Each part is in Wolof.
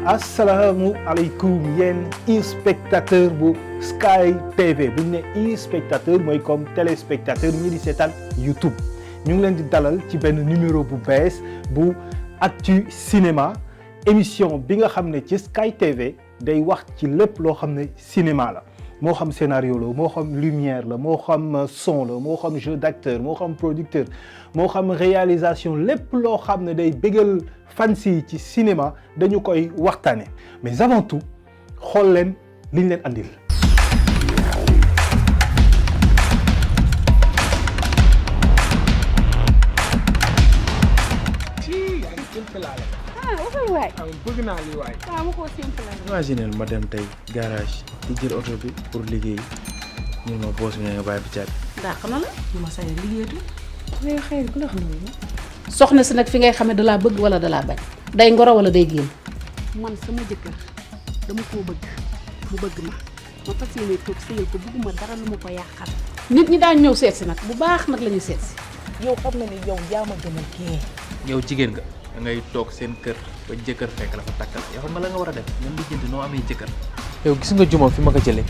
asalaamualeykum yéen spectateur bu Sky TV bu ñu ne spectateur mooy comme téléspectateur ñi di seetaan YouTube ñu ngi leen di dalal ci benn numéro bu bees bu Actu Cinéma émission bi nga xam ne ci Sky TV day wax ci lépp loo xam ne cinéma la moo xam scénario la moo xam lumière la moo xam son la moo xam jeu d'acteur moo xam producteur moo xam réalisation lépp loo xam ne day bégal fans yi ci cinéma dañu koy waxtaane mais avant tout xool leen liñ leen andil. waay bëgg naa lii waay. waaw ma ko simple la. imaginez ma dem tey garage di jël oto bi pour liggéey ñu ma boos bi nga bàyyi bi caag. dàq na la. ñu ma say liggéeyatu. mais xëy na ku la xam ne soxna si nag fi ngay xamee dalaa bëgg wala dalaa bañ. day ngoro wala day génn. man sama jëkkër dama koo bëgg mu bëgg ma fas yéene toog sëyal ko bëgguma dara lu ma ko yàqal. nit ñi daan ñëw seet si nag bu baax nag la ñuy seet si. yow xam na ni yow yaa ma gënal kii. yow jigéen nga da ngay toog seen kër ba jëkkër fekk la fa takkal yow xam nga la nga war a def ñun di jënd noo amee jëkkër. yow gis nga juma fi ma ko jëlee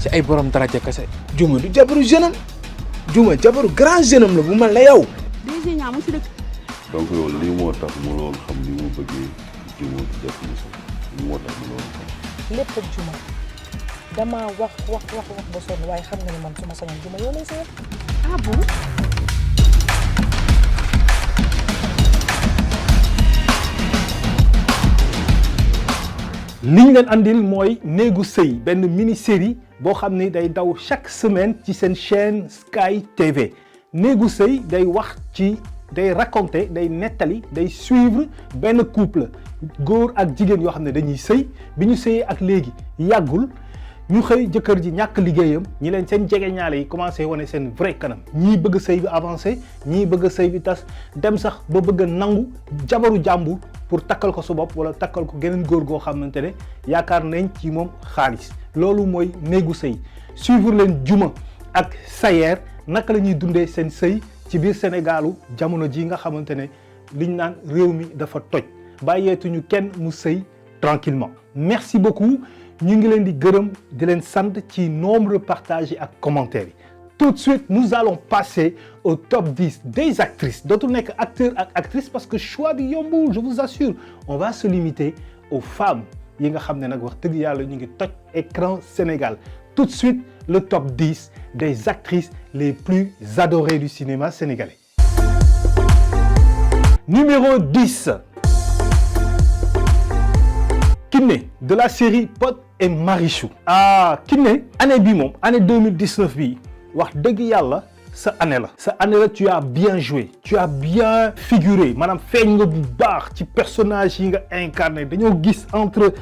ci ay borom daraja kese. juma du jabaru jeune am juma jabaru grand jeune am la bu mel ne yow. DG ñaa mu si dëkk. donc yow lii moo tax mënoon xam li mu bëggee juma di def lii moo tax mënoon xam. lépp ak juma damaa wax ba sonn waaye xam nga ni man su ma sañoon juma yow lay seet. ah bon. li ñu leen andil mooy néegu sëy benn mini série boo xam ni day daw chaque semaine ci seen chaîne Sky TV néegu sëy day wax ci day raconter day nettali day suivre benn couple góor ak jigéen yoo xam ne dañuy sëy bi ñu sëyee ak léegi yàggul ñu xëy jëkkër ji ñàkk liggéeyam ñi leen seen jegeñaale yi commencé wane seen vrai kanam ñii bëgg sëy bi avancé ñii bëgg sëy bi tas dem sax ba bëgg a nangu jabaru jàmbur pour takkal ko su bopp wala takkal ko geneen góor goo xamante ne yaakaar nañ ci moom xaalis loolu mooy néegu sëy suivre leen Juma ak Sayer naka la ñuy dundee seen sëy ci biir Sénégalu jamono ji nga xamante ne liñ naan réew mi dafa toj bàyyeetuñu kenn mu sëy tranquillement merci beaucoup ñu ngi leen di gërëm di leen sant ci nombre de partages ak commentaires yi tout de suite nous allons passer au top 10 des actrices dootul nekk acteur ak actrice parce que choix bi yombul je vous assure on va se limiter aux femmes yi nga xam ne nag wax dëgg yàlla ñu ngi toj écran Sénégal tout de suite le top 10 des actrices les plus adorées du cinéma sénégalais. Numéro 10. Kiné de la série Pod et Marichou. Kiné année bi moom année 2019 bi wax dëgg yàlla sa année la. sa année la tu as bien joué tu as bien figuré maanaam feeñ nga bu baax ci personnage yi nga incarné dañoo gis entre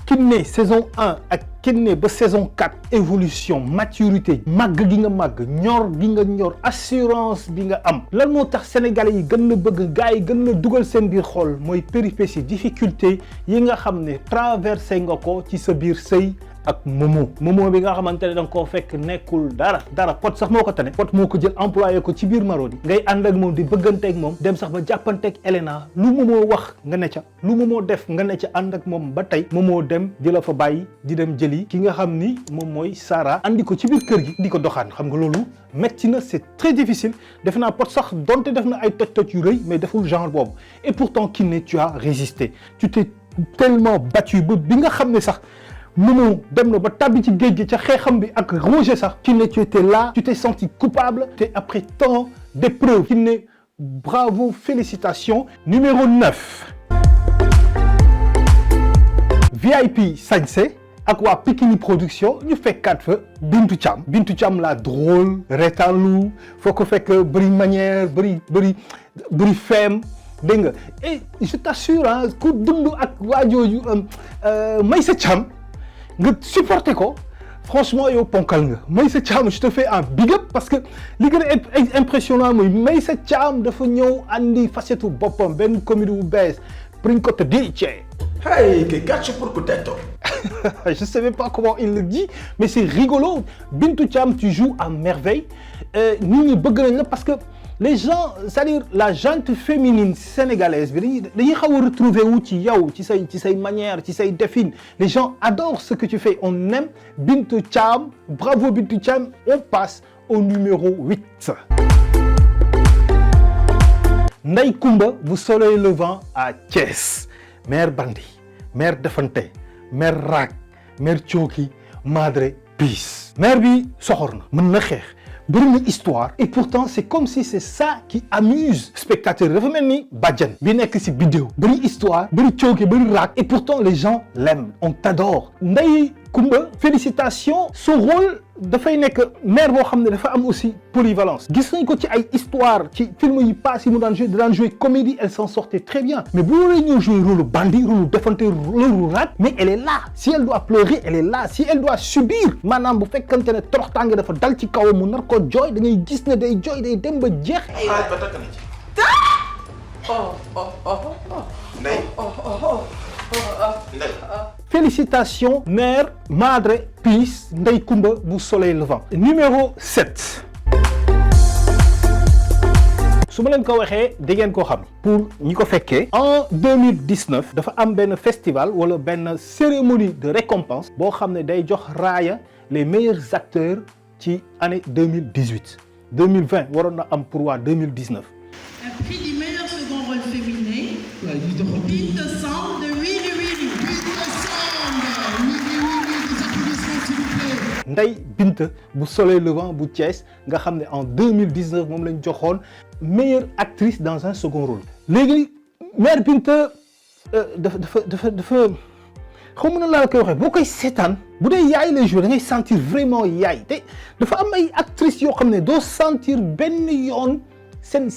Kiné saison 1 ak Kiné ba saison 4 évolution maturité màgg gi nga màgg ñor gi nga ñor assurance bi nga am lan moo tax sénégalais yi gën la bëgg gars yi gën la dugal seen biir xol mooy péripéties difficulté yi nga xam ne traversé nga ko ci sa biir sëy ak Momo bi nga xamante ne da nga koo fekk nekkul dara Pod sax moo ko tane Pod moo ko jël employé ko ci biir Marodi ngay ànd ak moom di bëgganteeg moom dem sax ba jàppanteeg Elena lu Momo wax nga ne ca lu Momo def nga ne ca ànd ak moom ba tey Momo dem di la fa bàyyi di dem jëli ki nga xam ni moom mooy Sarah andi ko ci biir kër gi di ko doxaan xam nga loolu metti na c'est très difficile def naa Pod sax donte def na ay toj yu rëy mais deful genre boobu et pourtant Kiné tu as résisté tu t'es tellement battu ba bi nga xam ne sax Momo dem na ba tàbbi ci géej gi ca xeexam bi ak Roger sax Kiné tu étais là tu t'es senti coupable te après tant d'épreuves Kiné bravo félicitations. Numéro 9 VIP Sañse ak waa Pikini Production ñu fekkaat fa Bintou Thiam la drôle reetaanlu foo ko fekk bëri manière bëri feem dégg nga et je t'assure ku dund ak waa jooju Maïssa Thiam nga supporté ko franchement yow ponkal nga Maïssa Thiam je te fais un big up parce que li gën a impressionnant mooy Maïssa Thiam dafa ñëw andi facette boppam benn comédie bu bees priñ ko te DJ. Hey, che caccio porcotetto. Je ne sais même pas comment il le dit mais c'est rigolo Bintou Thiam tu joues à merveille nit ñi bëgg nañ la parce que les gens c'est-à-dire la gente féminine sénégalaise bi dañuy xaw a retrouver wu ci yow ci say manière ci say défin. Les gens adorent ce que tu fais, on aime Bintou Thiam, bravo Bintou Thiam. On passe au numéro 8. Ndeye Coumba bu Soleil Levant à Thiès, mère Bandi, mère Defante, mère Rak, mère Thioki, Madre Peace. Mère bi soxor na, mën na xeex, bëri na histoire et pourtant c'est comme si c'est ça qui amuse spectateurs. Dafa mel ni bàjjan bi nekk ci vidéo, bëri histoire, bëri Thioki, bëri Rak et pourtant les gens l'aiment, on t'adore. Ndeye Coumba, félicitations, son rôle dafay nekk mère boo xam ne dafa am aussi polyvalence. Gis nañ ko ci ay histoire ci film yi pass yi mu daan jouer comédie, elle s'en sortait très bien. Mais bu waree ñëw jouer rôle bandit, rôle defante, rôle rat, mais elle est là. Si elle doit pleurer, elle est là. Si elle doit subir, maanaam bu fekkante ne toroxtaange dafa dal ci kawam mu nar ko jooy, da ngay gis ne day jooy day dem ba jeex. xaaj ba takk na ci. Ndeye. Félicitations, mère, Madre Peace, Ndeye Coumba bu Soleil Levant. Numéro 7. su ma leen ko waxee di ngeen ko xam pour ñi ko fekkee en 2019 dafa am benn festival wala benn cérémonie de récompense boo xam ne day jox raaya les meilleurs acteurs ci année 2018 2020 waroon na am pour waa 2019. Un prix du meilleur second rôle féminin. Bintou Samb de Wili Wili. Ndeye Bintou bu Soleil Levant bu Thiès nga xam ne en 2019 moom lañ joxoon meilleure actrice dans un second rôle. léegi mère Bintou dafa xaw ma na laa koy waxee boo koy seetaan bu dee yaay lay jouer da ngay sentir vraiment yaay te dafa am ay actrices yoo xam ne doo sentir benn yoon seen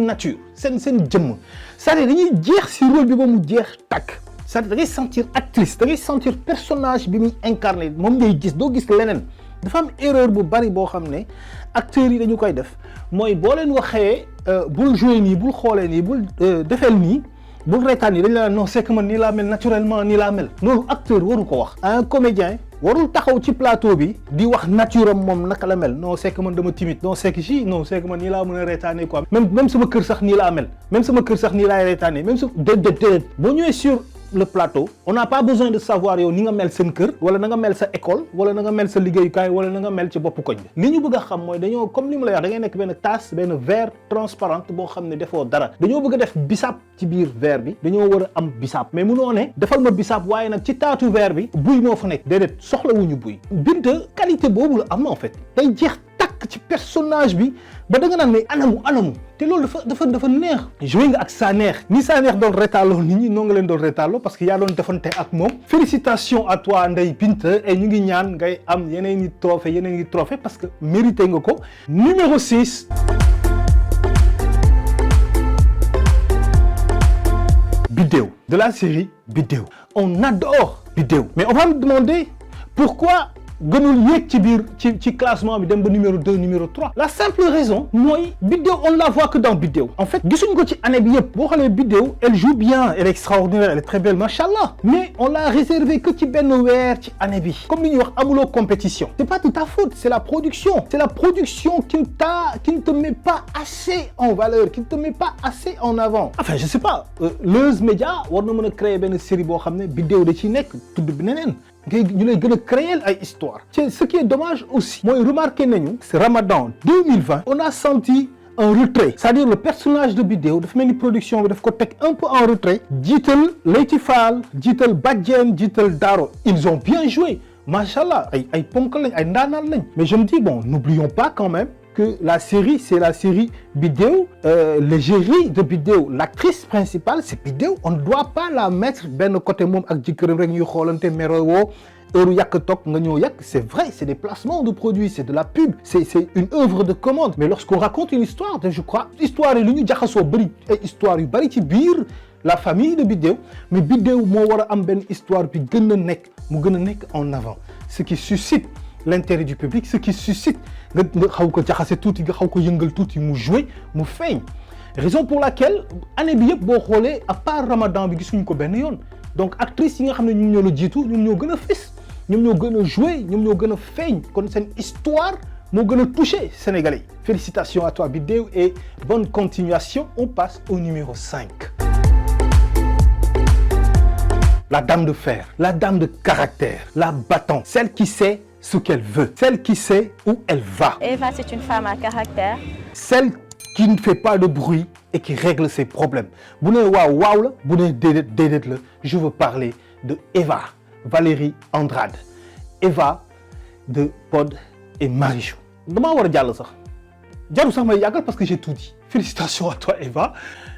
nature seen jëmm c'est-à-dire dañuy jeex si rôle bi ba mu jeex tàkk. c'est-à-dire da ngay sentir actrice da ngay sentir personnage bi muy incarné moom ngay gis doo gis leneen dafa am erreur bu bari boo xam ne acteurs yi dañu koy def mooy boo leen waxee bul jouer nii bul xoolee nii bul defeel nii bul reetaan nii dañ la non c'est que man nii laa mel naturellement nii laa mel loolu acteur waru ko wax. un comédien warul taxaw ci plateau bi di wax nature am moom naka la mel non c'est que man dama timide non c'est que si non c'est que man nii laa mën a reetaanee quoi même sama kër sax nii laa mel même sama kër sax nii laay reetaanee même su déedéet boo ñëwee sur le plateau on n'a pas besoin de savoir yow ni nga mel seen kër wala na nga mel sa école wala na nga mel sa liggéeyukaay wala na nga mel ci boppu koñ bi li ñu bëgg a xam mooy dañoo comme li ma lay wax da ngay nekk benn tasse benn verre transparente boo xam ne defoo dara dañoo bëgg a def bisaab ci biir verre bi dañoo war a am bisaab mais munoo ne defal ma bisaab waaye nag ci taatu verre bi buy moo fa nekk déedéet soxlawuñu buy Bintou qualité boobu la am en fait day jeex takk ci personnage bi ba da nga naan mais anamu te loolu dafa neex joué nga ak Sanex ni Sanex doon retaaloo nit ñi noo nga leen doon retaaloo parce que yaa doon defante ak moom félicitations à toi Ndeye Bintou et ñu ngi ñaan ngay am yeneen i trophée parce que mérité nga ko. Numéro 6. Bidéo de la série Bidéo on adore Bidéo mais on va me demander pourquoi gënul yéeg ci biir ci classement bi dem ba numéro 2 numéro 3 la simple raison mooy Bidéo on la voit que dans Bidéo en fait gisuñ ko ci année bi yëpp boo xoolee Bidéo elle joue bien elle est extraordinaire elle est très belle machallah mais on l'a réservé que ci benn weer ci année bi comme li ñuy wax amuloo compétition c'est pas de ta faute c'est la production qui ne te met pas assez en valeur qui ne te met pas assez en avant enfin je sais pas Leuz Média war na mën a créer benn série boo xam ne Bidéo da ciy nekk tudd bi neneen ñu lay gën a créer ay histoire ce qui est dommage aussi mooy remarqué nañu c'est Ramadan 2020 on a senti un retrait c'est-à-dire le personnage de Bidéo dafa mel ni production bi daf ko teg un peu en retrait jiital Leyti Fall jiital Badiane jiital Daro ils ont bien joué machallah ay ponk lañ ay ndaanaan lañ mais je me dis bon n'oublions pas quand même que la série c'est la série Bidéo l'égérie de Bidéo l'actrice principale c'est Bidéo on ne doit pas la mettre benn côté moom ak jëkkëram rek ñuy xoolante merewoo heure yàq toog nga ñëw yàq c'est vrai c'est des placements de produits c'est de la pub c'est une œuvre de commande mais lorsqu'on raconte une histoire je crois histoire yi lu ñu jaxasoo bëri ay histoire yu bëri ci biir la famille de Bidéo mais Bidéo moo war a am benn histoire bi gën a nekk mu gën a nekk en avant ce qui suscite l'intérêt du public ce qui suscite nga xaw ko jaxase tuuti nga xaw ko yëngal tuuti mu jouer mu feeñ raison pour laquelle année bi yëpp boo xoolee à part Ramadan bi gisuñu ko benn yoon donc actrices yi nga xam ne ñoom ñoo la jiitu ñoom ñoo gën a fës ñoom ñoo gën a jouer ñoom ñoo gën a feeñ kon seen histoire moo gën a touché Sénégalais. Félicitations à toi Bidew et bonne continuation. On passe au numéro 5. La dame de fer, la dame de caractère, la battante, celle qui sait ce qu'elle veut, celle qui sait où elle va. Eva, c'est une femme à caractère. Celle qui ne fait pas de bruit et qui règle ses problèmes. Bu ne waaw waaw la, bu ne déedéet la, je veux parler de Eva, Valérie Andrade. Eva de Pod et Marichou. damaa war a jàll sax jaru sax may yàggal parce que j'ai tout dit. Félicitations à toi Eva.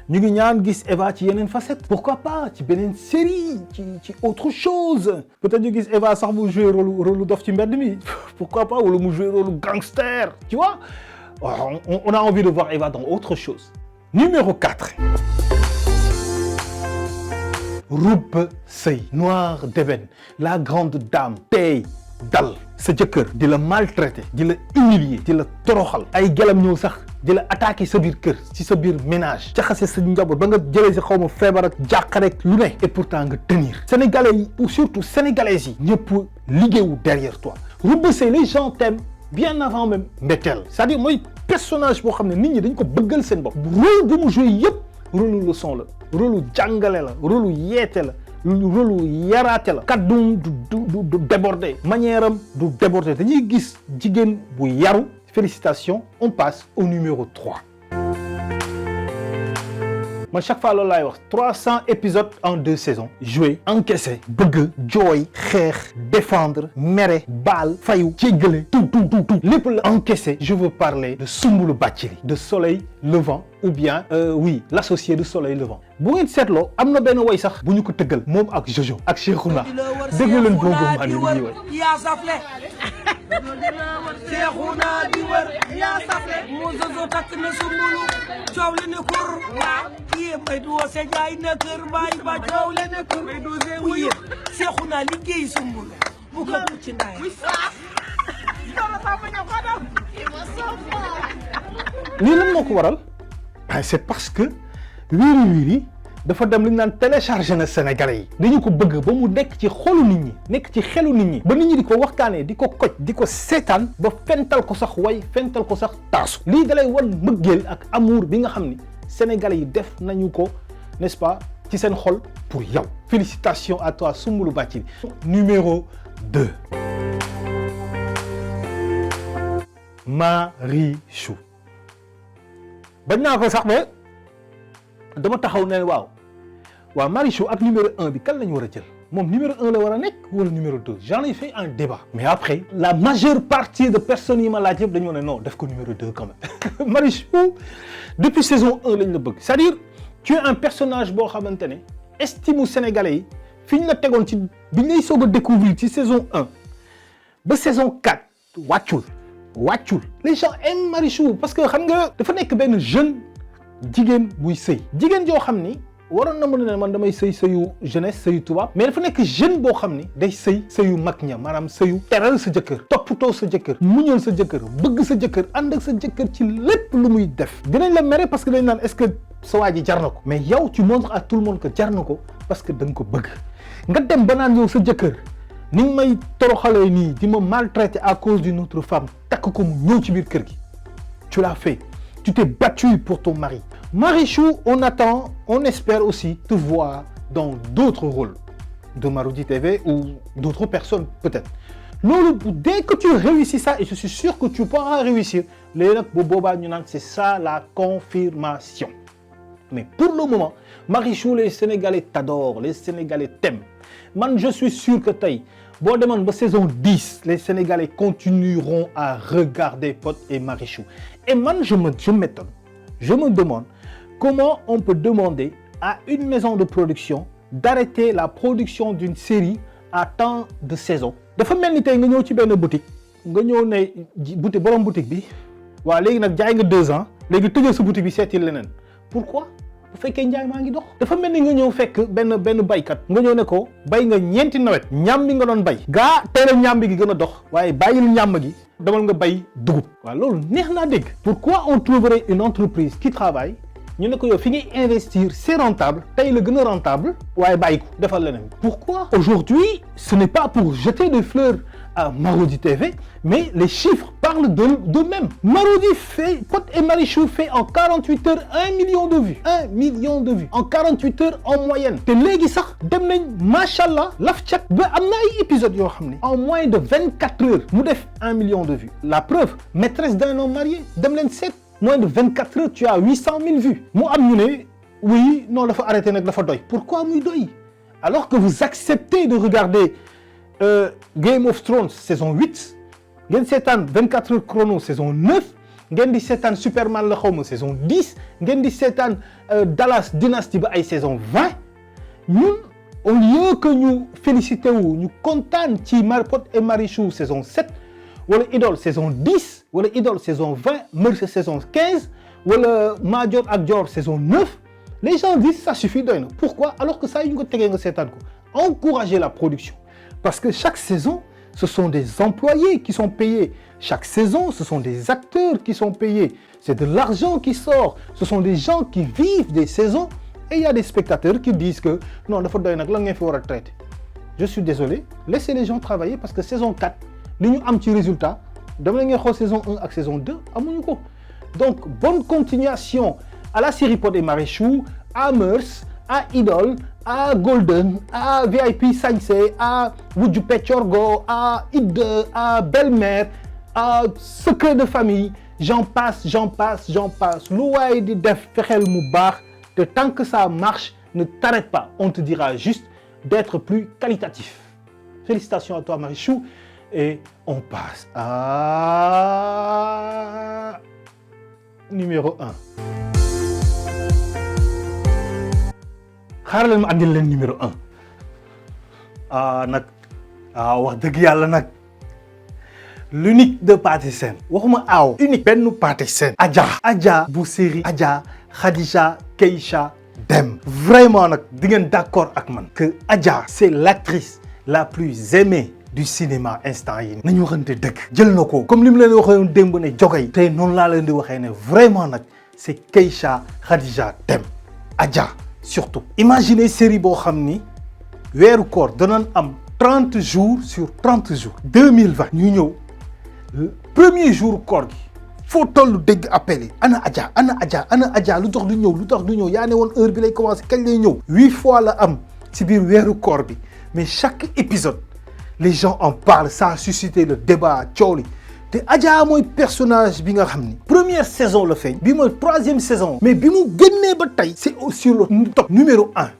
ñu ngi ñaan gis Eva ci yeneen facette. Pourquoi pas ci beneen série ci autre chose. Peut-être ñu gis Eva sax mu jouer rôle dof ci mbedd mi. Pourquoi pas wala mu jouer rôle gangster. Tu vois. On a envie de voir Eva dans autre chose. Numéro 4. Roube Sey, noire d'ébène, la grande dame, tey dal sa jëkkër di la maltraiter di la humilier di la toroxal ay gelam ñëw sax di la attaquer sa biir kër ci sa biir ménage jaxase sa njaboot ba nga jëlee si xaw ma feebar ak jàqare ak lu ne et pourtant nga tenir sénégalais yi ou surtout sénégalaises yi ñëpp liggéeyu derrière toi. Roube Sey, les gens t'aiment bien avant même mbetteel c'est-à-dire mooy personnage boo xam ne nit ñi dañ ko bëggal seen bopp. rôle bu mu joué yëpp rôle leçon la rôle jàngale la rôle yeete la rôle yaraate la kàddum du débordé manière am du débordé dañuy gis jigéen bu yaru. Félicitations, on passe au numéro 3. Man chaque fois loolu laay wax 300 épisodes en 2 saisons joué encaissé bëgg jooy xeex défendre mere baal fayu jéggale tout lépp la encaissé. Je veux parler de Soumboulou Bathily de Soleil Levant ou bien oui l'associé de Soleil Levant. bu ngeen seetloo am na benn woy sax bu ñu ko tëggal moom ak Jojo ak Cheikhouna déglu leen bongo maa ni muy woy. yaa safle Cheikhouna di wër yaa safle moo Jojo takk na Soumboulou coow li ne kur waaw yee mbay du woo se jaay na kër baay ba coow li ne kur mbay du se wuyu Cheikhouna liggéey Soumboulou bu ko bu ci ndaay lii lan moo ko waral c'est parce que Wiri Wiri dafa dem li ñu naan téléchargé na Sénégalais yi dañu ko bëgg ba mu nekk ci xolu nit ñi nekk ci xelu nit ñi ba nit ñi di ko waxtaanee di ko koj di ko seetaan ba fental ko sax way fental ko sax taasu. lii dalay wan mbëggeel ak amour bi nga xam ni Sénégalais yi def nañu ko n'est-ce pas ci seen xol pour yow. Félicitations à toi Soumboulou Bathily. Numéro 2. Marichou. bañ naa ko sax ba dama taxaw ne waaw Marichou ak numéro 1 bi kan la ñu war a jël moom numéro 1 la war a nekk wala numéro 2 j'en ai fait un débat. mais après la majeure partie de personnes yi ma laaj yëpp dañoo ne non def ko numéro 2 quand même. Marichou depuis saison 1 lañ la bëgg c'est-à-dire tu es un personnage boo xamante ne estime sénégalais yi fi ñu la tegoon ci bi ngay soog a découvrir ci saison 1 ba saison 4 wàccul. Les gens aiment Marichou parce que xam nga dafa nekk benn jeune jigéen buy sëy jigéen joo xam ni waroon na mën a ne man damay sëyu jeunesse sëyu tubaab mais dafa nekk jeune boo xam ni day sëyu mag ña maanaam sëyu teral sa jëkkër toppatoo sa jëkkër muñal sa jëkkër bëgg sa jëkkër ànd ak sa jëkkër ci lépp lu muy def dinañ la mere parce que dañ naan est-ce que sa waa ji jar na ko mais yow tu montres à tout le monde que jar na ko parce que da nga ko bëgg nga dem ba naan yow sa jëkkër ni nga may toroxalee nii di ma maltraiter à cause d'une autre femme takk ko mu ñëw ci biir kër gi tu l'as fait tu t'es battu pour ton mari. Marichou, on attend, on espère aussi te voir dans d'autres rôles de Marodi TV ou d'autres personnes peut-être. Loolu dès que tu réussis ça et je suis sûr que tu pourras réussir léegi nag bu boobaa ñu naan c'est ça la confirmation. Mais pour le moment Marichou, les Sénégalais t'adorent, les Sénégalais t'aiment. Man je suis sûr que tey boo demoon ba saison 10 les Sénégalais continueront à regarder Pod et Marichou. Et man je me demande comment on peut demander à une maison de production d'arrêter la production d'une série à tant de saisons. dafa mel ni tey nga ñëw ci benn boutique nga ñëw ne boutique borom boutique bi waaw léegi nag jaay nga 2 ans léegi tëjee sa boutique bi seeti leneen pourquoi bu fekkee njaay maa ngi dox. dafa mel ni nga ñëw fekk benn baykat nga ñëw ne ko bay nga ñeenti nawet ñam bi nga doon bay gaa teel ñam bi gi gën a dox waaye bàyyil ñam gi demal nga bay dugub. waaw loolu neex naa dégg. pourquoi on trouverait une entreprise qui travaille ñu ne ko yow fi ngay investir c'est rentable tey la gën a rentable waaye bàyyi ko defal leneen. Pourquoi aujourd'hui ce n'est pas pour jeter des fleurs à Marodi TV, mais les chiffres parlent d'eux-mêmes. Marodi fait, Pod et Marichou fait en 48 heures 1 million de vues. 1 million de vues. En 48 heures en moyenne. Te léegi sax dem nañ machallah laf cat ba am na ay épisodes yoo xam ne en moins de 24 heures mu def 1 million de vues. La preuve, maîtresse d'un homme marié dem leen seet moins de 24 heures tu as 800 000 vues. Mu am ñu ne oui non dafa arrêté nag dafa doy. Pourquoi muy doy? Alors que vous acceptez de regarder Game of Thrones saison 8 ngeen seetaan 24 heures chrono saison 9 ngeen di seetaan Superman la xawma saison 10 ngeen di seetaan Dallas Dynasty ba ay saison 20 ñun au lieu que ñu félicité wu ñu kontaan ci Pod et Marichou saison 7 wala Idole saison 10 wala Idole saison 20 Meursault saison 15 wala Madior ak Dior saison 9 les gens disent ça suffit doy na. Pourquoi? Alors que ça yu ñu ko tegee nga seetaan ko. Encourager la production. Parce que chaque saison, ce sont des employés qui sont payés. Chaque saison, ce sont des acteurs qui sont payés. C'est de l'argent qui sort. Ce sont des gens qui vivent des saisons. Et il y a des spectateurs qui disent que non, il faut donner un peu de retraite. Je suis désolé. Laissez les gens travailler parce que saison 4, nous avons un petit résultat. Dans la saison 1 et saison 2, donc, bonne continuation à la série Pod et Marichou, à Mœurs, à Idole, à Golden, à VIP Sañse, à Wujju Peccorgo, à Id, à Belle-Mère, à Secret de famille, j'en passe. Lu waay di def fexeel mu baax te tant que ça marche, ne t'arrête pas. On te dira juste d'être plus qualitatif. Félicitations à toi Marichou et on passe à numéro 1. xaaral ma andil leen numéro 1 nag wax dëgg yàlla nag l'unique de Pathé Sène waxuma aaw unique benn Pathé Sène Adja bu série Adja Khadija Keïcha Dème vraiment nag di ngeen d'accord ak man que Adja c'est l'actrice la plus aimée du cinéma instant yi nañu waxante dëgg jël na ko comme li mu leen waxee démb ne jogay tey noonu laa leen di waxee ne vraiment nag c'est Keïcha Khadija Dème Adja surtout imaginez série boo xam ni weeru koor danañ am 30 jours sur 30 jours 2020 ñu ñëw premier jour koor gi foo tollu dégg appel yi ana Adja lu tax du ñëw yaa ne woon heure bi lay commencer kañ lay ñëw 8 fois la am ci biir weeru koor bi mais chaque épisode les gens en parlent ça a suscité le débat coow li te Adja mooy personnage bi nga xam ni première saison la feeñ bi mooy troisième saison mais bi mu génnee ba tey c'est sur le top numéro 1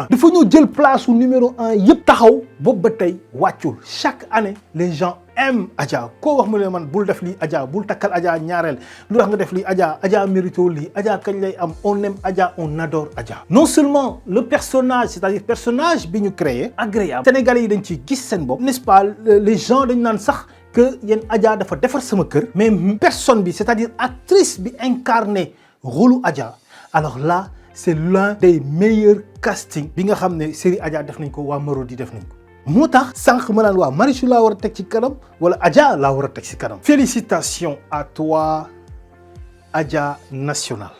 dafa ñëw jël place su numéro 1 yëpp taxaw boobu ba tey wàccul chaque année les gens aiment Adja koo wax mu ne man bul def lii Adja bul takkal Adja ñaareel lu tax nga def lii Adja mérito lii Adja kañ lay am on aime Adja on adore Adja non seulement le personnage c'est-à-dire personnage bi ñu créé agréable Sénégalais yi dañ ciy gis seen bopp n'est-ce pas les gens dañ naan sax que yéen Adja dafa defar sama kër mais personne bi c'est-à-dire actrice bi incarné rôle Adja alors là c'est l'un des meilleurs castings bi nga xam ne série Adja def nañ ko waa Marodi def nañ ko moo tax sànq ma naan waa Marichou laa war a teg ci kanam wala Adja laa war a teg ci kanam félicitations à toi Adja national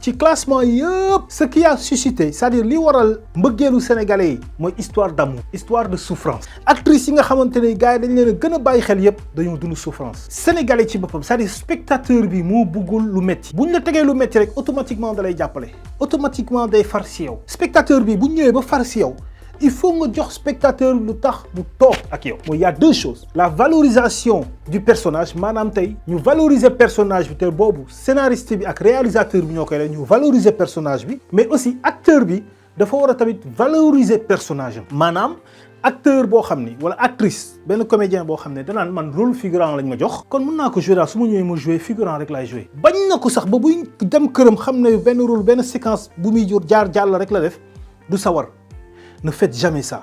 ci classement yëpp ce qui a suscité c'est-à-dire li waral mbëggeelu sénégalais yi mooy histoire d'amour histoire de souffrance actrices yi nga xamante ne gars yi dañ leen a gën a bàyyi xel yëpp dañoo dund souffrance sénégalais ci boppam c'est-à-dire spectateur bi moo bëggul lu métti bu ñu la tegee lu métti rek automatiquement da lay jàppale automatiquement day far si yow spectateur bi bu ñëwee ba far si yow il faut nga jox spectateur lu tax mu toog ak yow mooy y a deux choses la valorisation du personnage maanaam tey ñu valoriser personnage bi te boobu scénariste bi ak réalisateur bi ñoo koy def ñu valoriser personnage bi mais aussi acteur bi dafa war a tamit valoriser personnage am maanaam acteur boo xam ni wala actrice benn comédien boo xam ne danaan man rôle figurant lañ ma jox kon mën naa ko jouer daal su ma ñëwee ma jouer figurant rek laay jouer bañ na ko sax ba buy dem këram xam ne benn rôle benn séquence bu muy jur jaar jàll rek la def du sawar ne faites jamais ça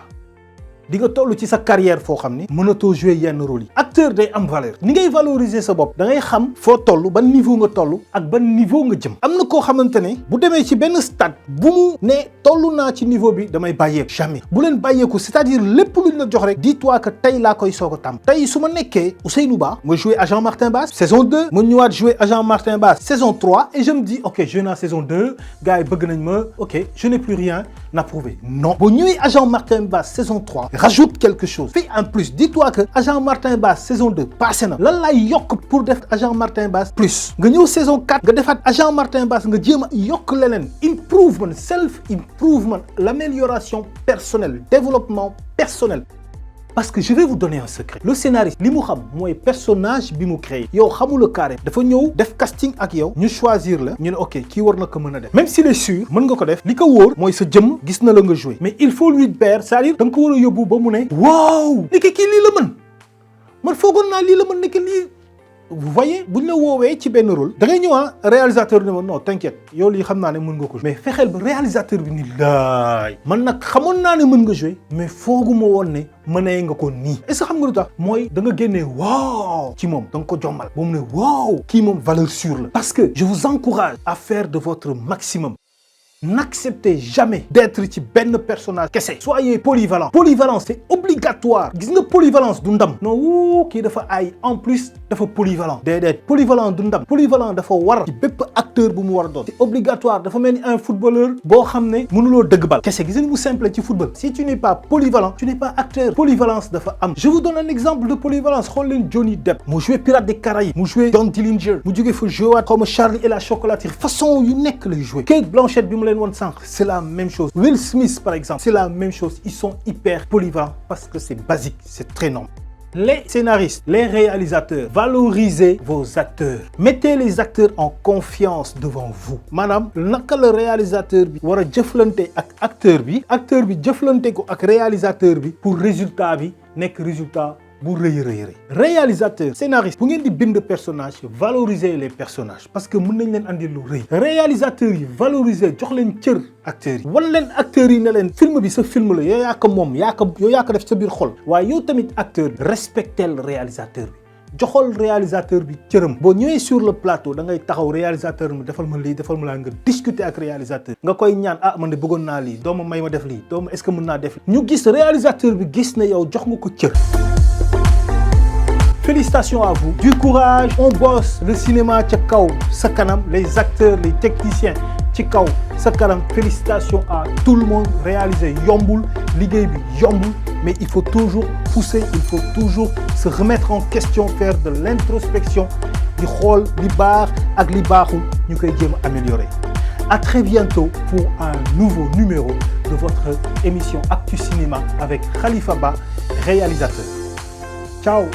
di nga toll ci sa carrière foo xam ni mënatoo jouer yenn rôle yi. acteur day am valeur ni ngay valoriser sa bopp da ngay xam foo toll ban niveau nga toll ak ban niveau nga jëm. am na koo xamante ne bu demee ci benn stade bu mu ne toll naa ci niveau bi damay bàyyeeku jamais bu leen bàyyeeku c'est-à-dire lépp luñ la jox rek dis-toi que tey laa koy soog a tàmm. tey su ma nekkee Ousseynou Ba ma joué agent Martin Bass saison 2 ma ñëwaat joué agent Martin Bass saison 3 et je me dis ok joué naa saison 2 gars yi bëgg nañ ma ok je n'ai plus rien à prouver. non boo ñëwee agent Martin Bass saison 3 rajoute quelque chose fais en plus dis-toi que agent Martin Bass saison 2 passé na lan laay yokk pour def agent Martin Bass plus nga ñëw saison 4 nga defaat agent Martin Bass nga jéem a yokk leneen improvement self improvement l'amélioration personnelle développement personnel. Parce que je vais vous donner un secret. Le scénariste li mu xam mooy personnage bi mu créé yow xamula carré dafa ñëw def casting ak yow ñu choisir la ñu ne ok kii war na ko mën a def même s'il est sûr mën nga ko def li ko wóor mooy sa jëmm gis na la nga jouer mais il faut lui faire c'est-à-dire da nga ko war a yóbbu ba mu ne waaw ni kii lii la mën man foogoon naa lii la mën ni lii. vous voyez buñ la woowee ci benn rôle da ngay ñëw réalisateur ne ma non t'inquiète yow lii xam naa ne mën nga ko mais fexeel ba réalisateur bi ni laay man nag xamoon naa ne mën nga jouer mais fooguma woon ne mënee nga ko nii est-ce que xam nga lu tax mooy da nga génnee waaw ci moom da nga ko jommal ba mu ne waaw kii moom valeur sûre la parce que je vous encourage à faire de votre maximum. N'acceptez jamais d'être ci benn personnage kese. Soyez polyvalent. Polyvalence c'est obligatoire. Gis nga polyvalence du ndam. non wuu kii dafa ay en plus dafa polyvalent. déedéet polyvalent du ndam. polyvalent dafa war ci bépp acteur bu mu war a doon. c'est obligatoire dafa mel ni un footballeur boo xam ne mënuloo dëgg bal. kese gis nga mu simple ci football. si tu n'es pas polyvalent tu n'es pas acteur. polyvalence dafa am. je vous donne un exemple de polyvalence xool leen Johnny Depp. mu joué Pirates des Caraïbes. mu joué John Dillinger. mu jógee fa joué waat xaw ma Charlie et la chocolaterie. façon yu nekk lay joué. Kate Blanchett bi mu c'est la même chose. Will Smith par exemple, c'est la même chose. Ils sont hyper polyvalents parce que c'est basique, c'est très normal. Les scénaristes, les réalisateurs, valorisez vos acteurs. Mettez les acteurs en confiance devant vous. Madame, naka le réalisateur bi war a jëflante ak acteur bi jëflante ko ak réalisateur bi pour résultat bi nekk résultat bu rëy. réalisateur scénariste bu ngeen di bind personnage valoriser les personnages parce que mën nañ leen andi lu rëy. réalisateur yi valoriser jox leen cër acteurs yi wan leen acteurs yi ne leen film bi sa film la yow yaa ko moom yow yaa ko def sa biir xol waaye yow tamit acteur bi respectel réalisateur bi joxol réalisateur bi cëram. boo ñëwee sur le plateau da ngay taxaw réalisateur bi defal ma lii defal ma laa nga discuter ak réalisateur nga koy ñaan man de bëggoon naa lii doo ma may ma def lii doo ma est-ce que mën naa def lii ñu gis réalisateur bi gis ne yow jox nga ko cër. Félicitations à vous, du courage, on bosse le cinéma ca kaw sa kanam, les acteurs, les techniciens ci kaw sa kanam. Félicitations à tout le monde. Réaliser yombul, liggéey bi yombul, mais il faut toujours pousser, il faut toujours se remettre en question, faire de l'introspection, di xool li baax ak li baaxul ñu koy jéem a améliorer. À très bientôt pour un nouveau numéro de votre émission Actu Cinéma avec Khalifa Ba, réalisateur. Ciao.